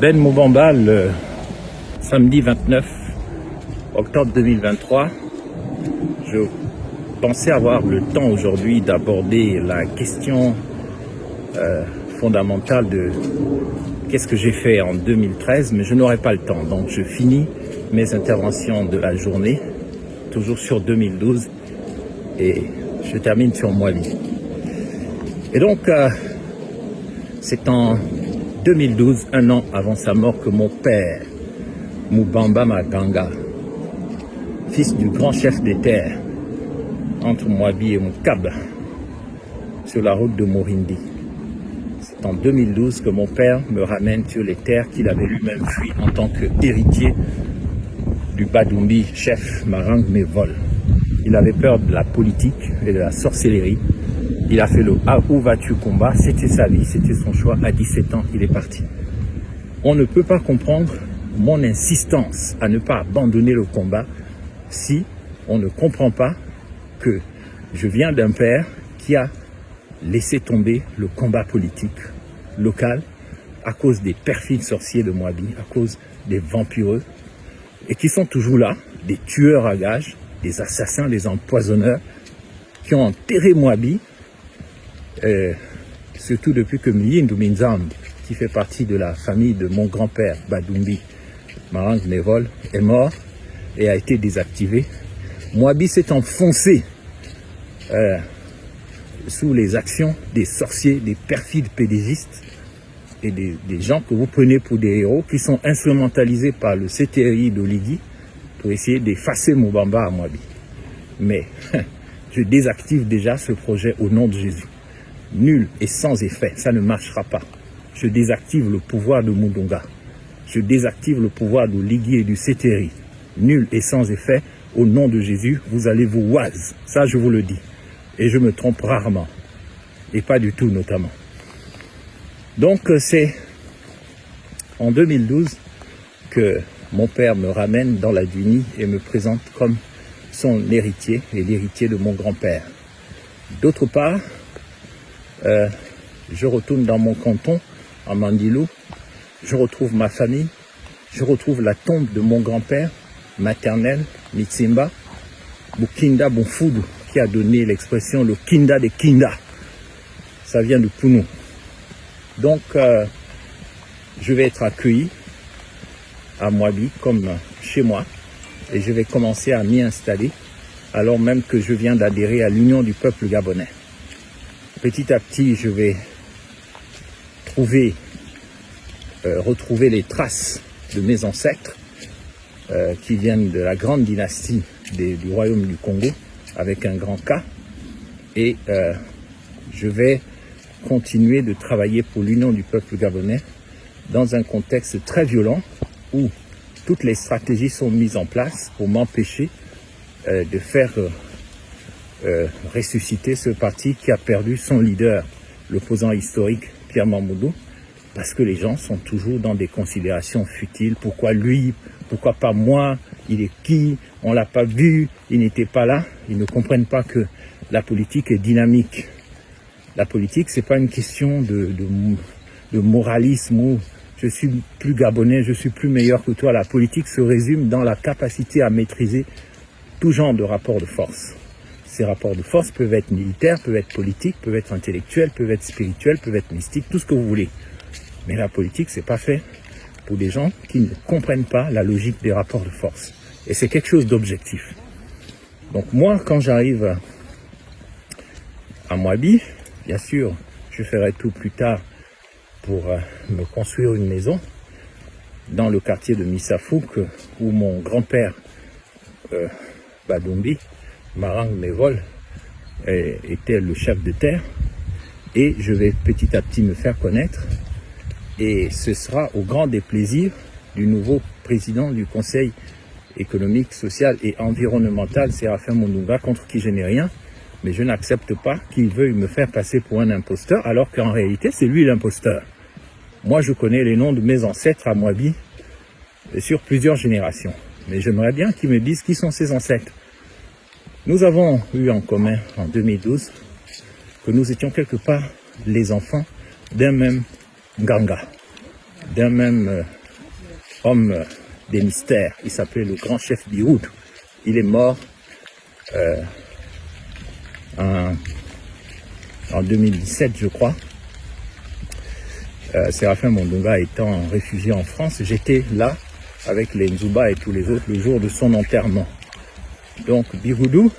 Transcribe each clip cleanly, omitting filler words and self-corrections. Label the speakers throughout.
Speaker 1: Ben Moubamba le samedi 29 octobre 2023. Je pensais avoir le temps aujourd'hui d'aborder la question fondamentale de qu'est-ce que j'ai fait en 2013, mais je n'aurai pas le temps. Donc je finis mes interventions de la journée, toujours sur 2012, et je termine sur Mouabi. Et donc, c'est en 2012, un an avant sa mort, que mon père, Moubamba Maganga, fils du grand chef des terres, entre Mouabi et Moukab, sur la route de Morindi. C'est en 2012 que mon père me ramène sur les terres qu'il avait lui-même fui en tant qu'héritier du Badoumbi, chef Marang Mevol. Il avait peur de la politique et de la sorcellerie. Il a fait le « Ah, où vas-tu » combat, c'était sa vie, c'était son choix. À 17 ans, il est parti. On ne peut pas comprendre mon insistance à ne pas abandonner le combat si on ne comprend pas que je viens d'un père qui a laissé tomber le combat politique local à cause des perfides sorciers de Mouabi, à cause des vampireux, et qui sont toujours là, des tueurs à gages, des assassins, des empoisonneurs, qui ont enterré Mouabi, surtout depuis que Myindou Minzambe, qui fait partie de la famille de mon grand-père Badoumbi, Marang Mevol, est mort et a été désactivé. Mouabi s'est enfoncé sous les actions des sorciers, des perfides pédégistes et des gens que vous prenez pour des héros qui sont instrumentalisés par le CTRI d'Oligui pour essayer d'effacer Moubamba à Mouabi. Mais je désactive déjà ce projet au nom de Jésus. Nul et sans effet, ça ne marchera pas. Je désactive le pouvoir de Moudonga. Je désactive le pouvoir d'Oligui et du CTRI. Nul et sans effet, au nom de Jésus, vous allez vous oise. Ça, je vous le dis. Et je me trompe rarement. Et pas du tout, notamment. Donc, c'est en 2012 que mon père me ramène dans la Duni et me présente comme son héritier et l'héritier de mon grand-père. D'autre part, je retourne dans mon canton, en Mandilou, je retrouve ma famille, je retrouve la tombe de mon grand-père maternel, Mitsimba, Bukinda Bonfoudou, qui a donné l'expression le Kinda des Kinda. Ça vient de Pounou. Donc, je vais être accueilli à Mouabi comme chez moi et je vais commencer à m'y installer alors même que je viens d'adhérer à l'Union du peuple gabonais. Petit à petit, je vais retrouver les traces de mes ancêtres qui viennent de la grande dynastie du royaume du Congo avec un grand K. Et je vais continuer de travailler pour l'Union du peuple gabonais dans un contexte très violent où toutes les stratégies sont mises en place pour m'empêcher de faire ressusciter ce parti qui a perdu son leader, l'opposant historique Pierre Mamoudou, parce que les gens sont toujours dans des considérations futiles. Pourquoi lui? Pourquoi pas moi? Il est qui? On l'a pas vu, il n'était pas là. Ils ne comprennent pas que la politique est dynamique. La politique, c'est pas une question de moralisme ou je suis plus gabonais, je suis plus meilleur que toi. La politique se résume dans la capacité à maîtriser tout genre de rapports de force. Ces rapports de force peuvent être militaires, peuvent être politiques, peuvent être intellectuels, peuvent être spirituels, peuvent être mystiques, tout ce que vous voulez. Mais la politique, c'est pas fait pour des gens qui ne comprennent pas la logique des rapports de force. Et c'est quelque chose d'objectif. Donc moi, quand j'arrive à Mouabi, bien sûr, je ferai tout plus tard pour me construire une maison dans le quartier de Missafouk où mon grand-père Badoumbi, Marang Mevol, était le chef de terre. Et je vais petit à petit me faire connaître. Et ce sera au grand déplaisir du nouveau président du Conseil économique, social et environnemental, Séraphin Mounouga, contre qui je n'ai rien. Mais je n'accepte pas qu'il veuille me faire passer pour un imposteur, alors qu'en réalité, c'est lui l'imposteur. Moi, je connais les noms de mes ancêtres à Mouabi sur plusieurs générations. Mais j'aimerais bien qu'ils me disent qui sont ces ancêtres. Nous avons eu en commun en 2012 que nous étions quelque part les enfants d'un même Nganga. d'un même homme des mystères. Il s'appelait le grand chef Bihoud. Il est mort en 2017, je crois. Séraphin Mondonga étant réfugié en France, j'étais là avec les Nzuba et tous les autres le jour de son enterrement. Donc Bihoudou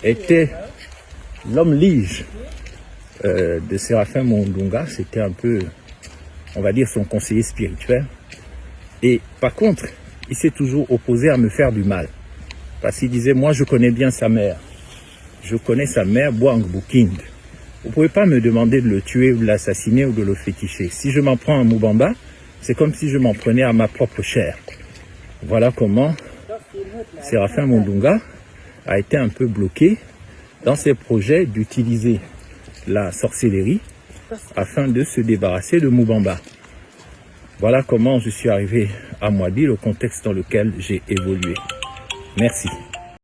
Speaker 1: était l'homme lige de Séraphin Mondonga. C'était un peu, on va dire, son conseiller spirituel. Et par contre, il s'est toujours opposé à me faire du mal. Parce qu'il disait, moi je connais bien sa mère. Je connais sa mère, Boang Buking. Vous ne pouvez pas me demander de le tuer ou de l'assassiner ou de le féticher. Si je m'en prends à Moubamba, c'est comme si je m'en prenais à ma propre chair. Voilà comment Séraphin Mondonga a été un peu bloqué dans ses projets d'utiliser la sorcellerie afin de se débarrasser de Moubamba. Voilà comment je suis arrivé à Moabi, le contexte dans lequel j'ai évolué. Merci.